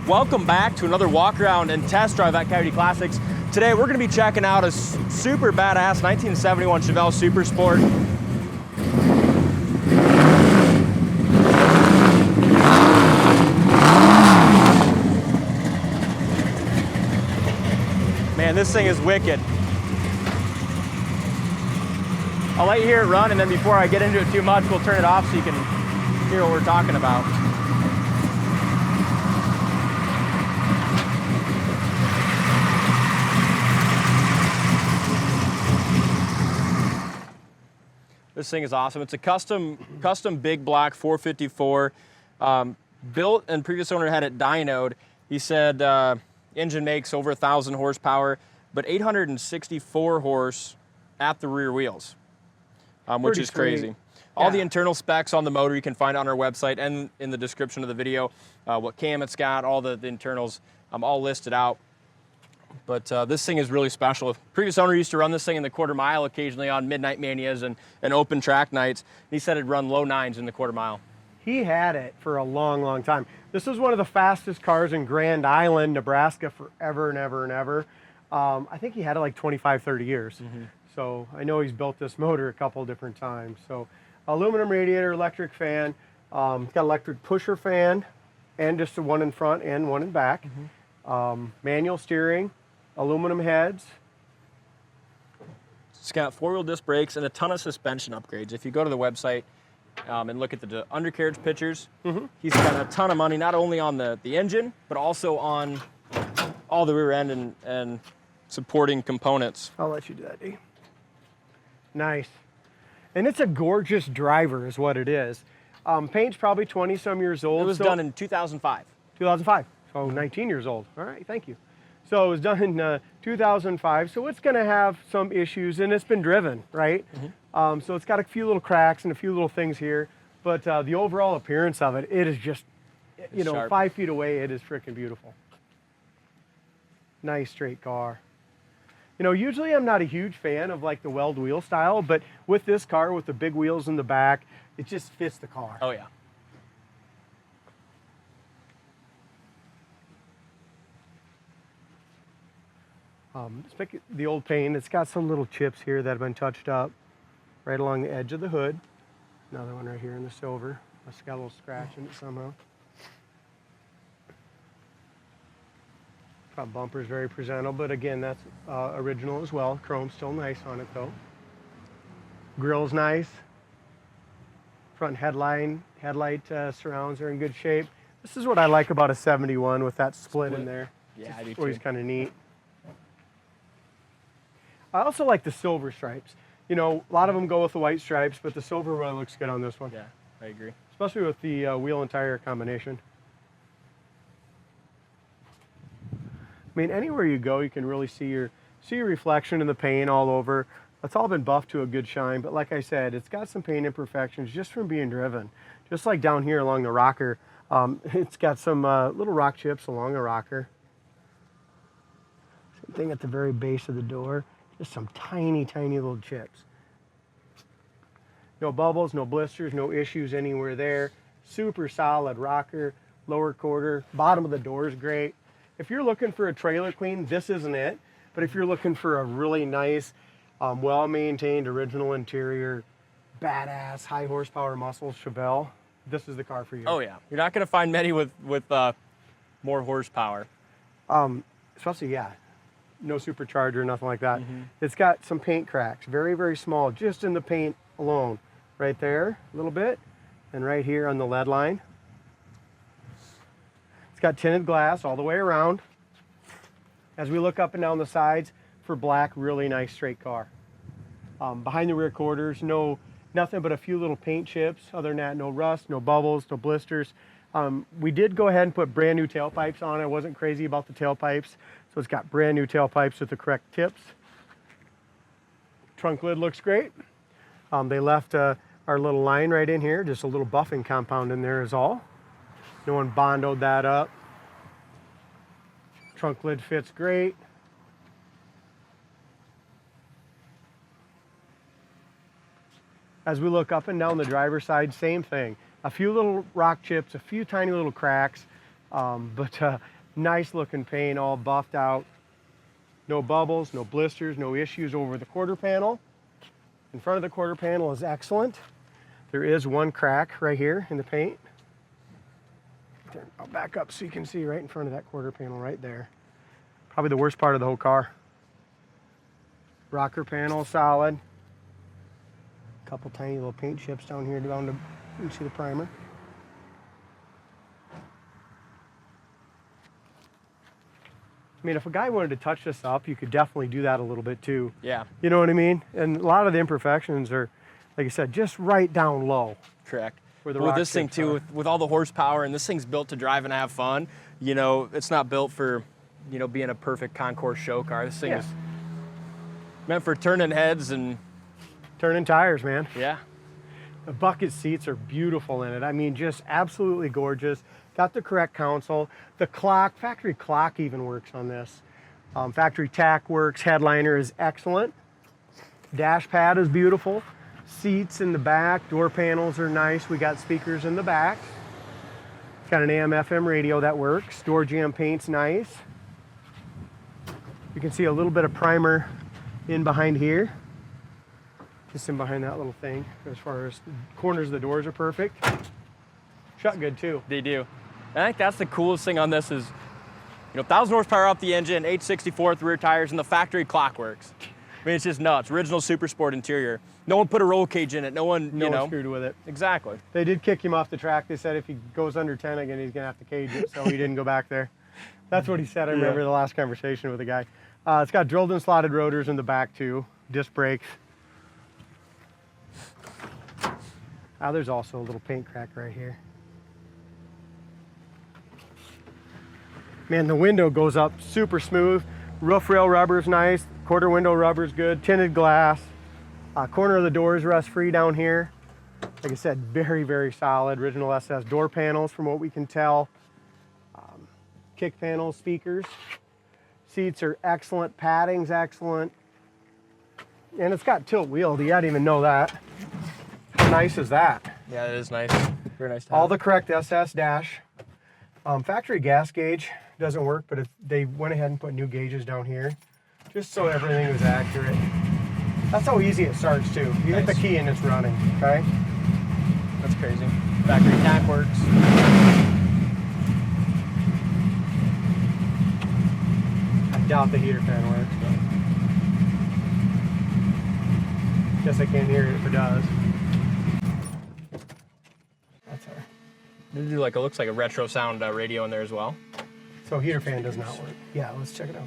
Welcome back to another walk around and test drive at Coyote Classics. Today we're going to be checking out a super badass 1971 Chevelle Super Sport. Man, this thing is wicked. I'll let you hear it run, and then before I get into it too much, we'll turn it off so you can hear what we're talking about. This thing is awesome. It's a custom big block 454, built and previous owner had it dynoed. He said engine makes over 1,000 horsepower, but 864 horse at the rear wheels, which is crazy. All the internal specs on the motor you can find on our website and in the description of the video. What cam it's got, all the internals, all listed out. But this thing is really special. Previous owner used to run this thing in the quarter mile occasionally on midnight manias and open track nights. He said it'd run low 9s in the quarter mile. He had it for a long, long time. This is one of the fastest cars in Grand Island, Nebraska, forever and ever and ever. I think he had it like 25, 30 years. So I know he's built this motor a couple of different times. So aluminum radiator, electric fan. It's got electric pusher fan and just the one in front and one in back. Manual steering, aluminum heads. It's got 4-wheel disc brakes and a ton of suspension upgrades. If you go to the website and look at the undercarriage pictures, he's got a ton of money, not only on the engine, but also on all the rear end and supporting components. I'll let you do that, D. Nice. And it's a gorgeous driver is what it is. Paint's probably 20-some years old. It was done in 2005. 2005, so 19 years old. All right, thank you. So it was done in 2005, so it's gonna have some issues, and it's been driven, right? So it's got a few little cracks and a few little things here, but the overall appearance of it, it is just, you know, sharp. 5 feet away, it is freaking beautiful. Nice straight car. You know, usually I'm not a huge fan of like the weld wheel style, but with this car, with the big wheels in the back, it just fits the car. Oh yeah. Let's pick the old paint. It's got some little chips here that have been touched up right along the edge of the hood. Another one right here in the silver. It's got a little scratch in it somehow. Front bumper is very presentable, but again, that's original as well. Chrome's still nice on it though. Grill's nice. Front headlight surrounds are in good shape. This is what I like about a 71 with that split in there. Yeah, I do too. Always kind of neat. I also like the silver stripes. You know, a lot of them go with the white stripes, but the silver really looks good on this one. Yeah, I agree. Especially with the wheel and tire combination. I mean, anywhere you go, you can really see your reflection in the paint all over. It's all been buffed to a good shine, but like I said, it's got some paint imperfections just from being driven. Just like down here along the rocker, it's got some little rock chips along the rocker. Same thing at the very base of the door. Just some tiny, tiny little chips. No bubbles, no blisters, no issues anywhere there. Super solid rocker, lower quarter. Bottom of the door is great. If you're looking for a trailer clean, this isn't it. But if you're looking for a really nice, well-maintained, original interior, badass, high horsepower muscle Chevelle, this is the car for you. Oh yeah, you're not gonna find many with more horsepower. Especially, yeah, no supercharger, nothing like that. It's got some paint cracks, very, very small, just in the paint alone. Right there, a little bit, and right here on the lead line. It's got tinted glass all the way around. As we look up and down the sides, for black, really nice straight car. Behind the rear quarters, nothing but a few little paint chips. Other than that, no rust, no bubbles, no blisters. We did go ahead and put brand new tailpipes on. I wasn't crazy about the tailpipes, so it's got brand new tailpipes with the correct tips. Trunk lid looks great. They left our little line right in here, just a little buffing compound in there is all. No one bondoed that up. Trunk lid fits great. As we look up and down the driver's side, same thing. A few little rock chips, a few tiny little cracks, But nice looking paint, all buffed out. No bubbles, no blisters, no issues over the quarter panel. In front of the quarter panel is excellent. There is one crack right here in the paint. I'll back up so you can see right in front of that quarter panel right there. Probably the worst part of the whole car. Rocker panel solid. A couple tiny little paint chips down here down to, you can see the primer. I mean, if a guy wanted to touch this up, you could definitely do that a little bit too. Yeah. You know what I mean? And a lot of the imperfections are, like I said, just right down low. Correct. Where the Well, rock this thing chips too, are. with all the horsepower, and this thing's built to drive and have fun. You know, it's not built for, you know, being a perfect concourse show car. This thing Yeah. is meant for turning heads and, Turning tires, man. yeah. The bucket seats are beautiful in it. I mean, just absolutely gorgeous. Got the correct console. The clock, factory clock even works on this. Factory tack works. Headliner is excellent. Dash pad is beautiful. Seats in the back. Door panels are nice. We got speakers in the back. It's got an AM/FM radio that works. Door jamb paint's nice. You can see a little bit of primer in behind here. Just in behind that little thing. As far as the corners of the doors are perfect. Shut good too. They do. And I think that's the coolest thing on this is, you know, 1,000 horsepower off the engine, 864 at the rear tires, and the factory clock works. I mean, it's just nuts. Original Super Sport interior. No one put a roll cage in it. No one, No you one know. screwed with it. Exactly. They did kick him off the track. They said if he goes under 10 again, he's gonna have to cage it, so he didn't go back there. That's what he said. I remember the last conversation with the guy. It's got drilled and slotted rotors in the back too. Disc brakes. There's also a little paint crack right here. Man, the window goes up super smooth. Roof rail rubber's nice. Quarter window rubber's good. Tinted glass. Corner of the door is rust free down here. Like I said, very, very solid. Original SS door panels from what we can tell. Kick panels, speakers. Seats are excellent. Padding's excellent. And it's got tilt wheel. You didn't even know that. How nice is that? Yeah, it is nice. Very nice to All have. the correct SS dash. Factory gas gauge doesn't work, but if they went ahead and put new gauges down here, just so everything was accurate. That's how easy it starts too. You hit the key and it's running, okay? That's crazy. Factory tack works. I doubt the heater fan works, but guess I can't hear it if it does. That's her. They do like, it looks like a retro sound radio in there as well. So heater fan does not work. Yeah, let's check it out.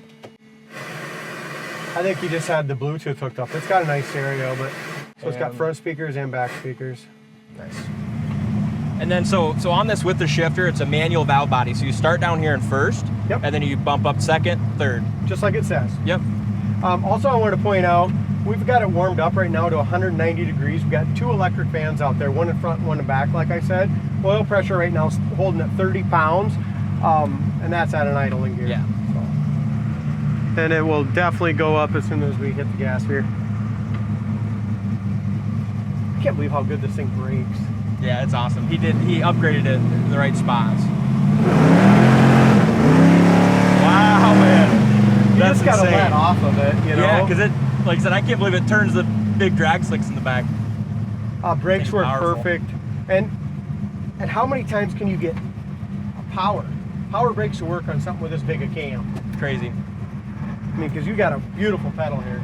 I think you just had the Bluetooth hooked up. It's got a nice stereo, but so it's got front speakers and back speakers. Nice. And then so on this with the shifter, it's a manual valve body. So you start down here in first, Yep. and then you bump up second, third. Just like it says. Yep. Also, I wanted to point out, we've got it warmed up right now to 190 degrees. We've got 2 electric fans out there, one in front, one in back, like I said. Oil pressure right now is holding at 30 pounds, and that's at an idling gear. Yeah. So. And it will definitely go up as soon as we hit the gas here. I can't believe how good this thing brakes. Yeah, it's awesome. He upgraded it in the right spots. Wow, man. You That's just gotta insane. let off of it, you know? Yeah, because it, like I said, I can't believe it turns the big drag slicks in the back. Brakes It's work powerful. perfect. And how many times can you get a power brakes to work on something with this big a cam? Crazy. I mean, because you got a beautiful pedal here.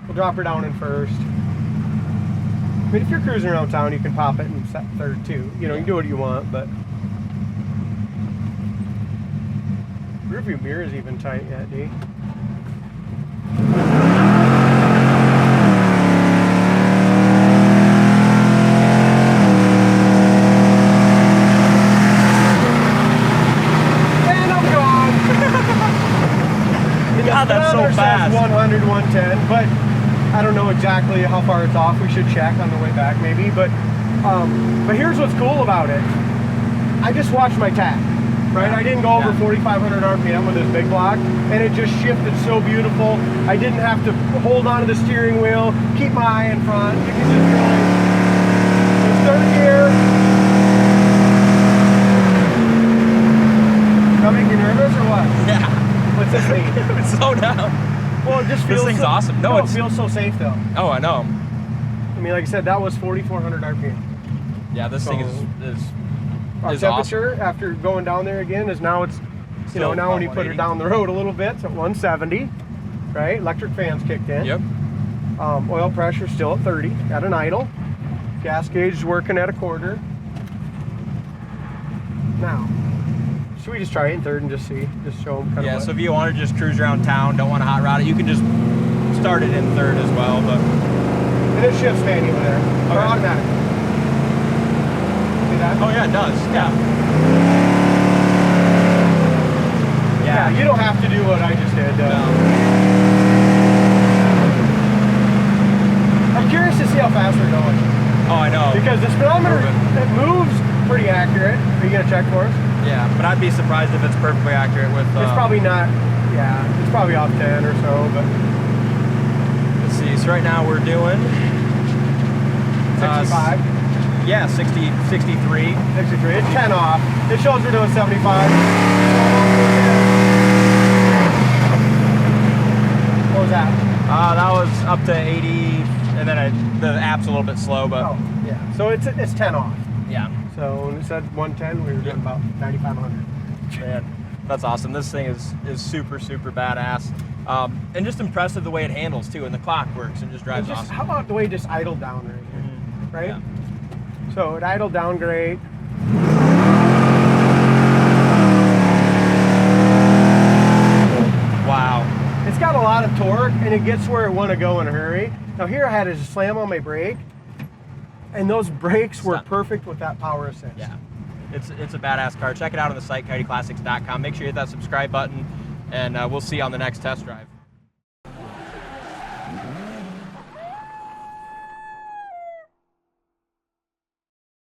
We'll drop her down in first. I mean, if you're cruising around town, you can pop it and set third too. You know, you can do what you want, but rear view mirror is even tight yet, D. And I'm gone. God, that's so Speedometer says fast. 100, 110, but I don't know exactly how far it's off. We should check on the way back maybe, but here's what's cool about it. I just watched my tach, right? I didn't go over 4,500 RPM with this big block, and it just shifted so beautiful. I didn't have to hold onto the steering wheel, keep my eye in front. You can just really, it's third gear, this thing? Slow down. Well, it just feels This thing's so, awesome. No, it feels so safe though. Oh, I know. I mean, like I said, that was 4,400 RPM. Yeah, this thing Our is temperature awesome. after going down there again is now it's, you Still know, now when you about put it 180. down the road a little bit, it's at 170, right? Electric fans kicked in. Yep. Oil pressure still at 30 at an idle. Gas gauge is working at a quarter. Now, should we just try it in third and just see, just show them kind Yeah, of so if you want to just cruise around town, don't want to hot rod it, you can just start it in third as well, but... And it shifts manually there, or Okay. automatic. See that? Oh yeah, it does, yeah. Yeah, you don't have to do what I just did. No. I'm curious to see how fast we're going. Oh, I know. Because the speedometer, Moving. it moves pretty accurate. Are you going to check for us? Yeah, but I'd be surprised if it's perfectly accurate with... It's probably not, yeah, it's probably off 10 or so, but... Let's see, so right now we're doing... 65. Yeah, 63. 63. It's 10 off. It shows we're doing 75. What was that? That was up to 80, and then the app's a little bit slow, but... Oh, yeah. So it's 10 off. Yeah. So when it said 110, we were doing about 9,500. Man, that's awesome. This thing is super, super badass. And just impressive the way it handles, too, and the clock works and just drives Just, awesome. how about the way it just idled down right here? Right? Yeah. So it idled down great. Wow. It's got a lot of torque and it gets where it want to go in a hurry. Now here I had to just slam on my brake, and those brakes were perfect with that power assist. Yeah. It's a badass car. Check it out on the site, coyoteclassics.com. Make sure you hit that subscribe button, and we'll see you on the next test drive.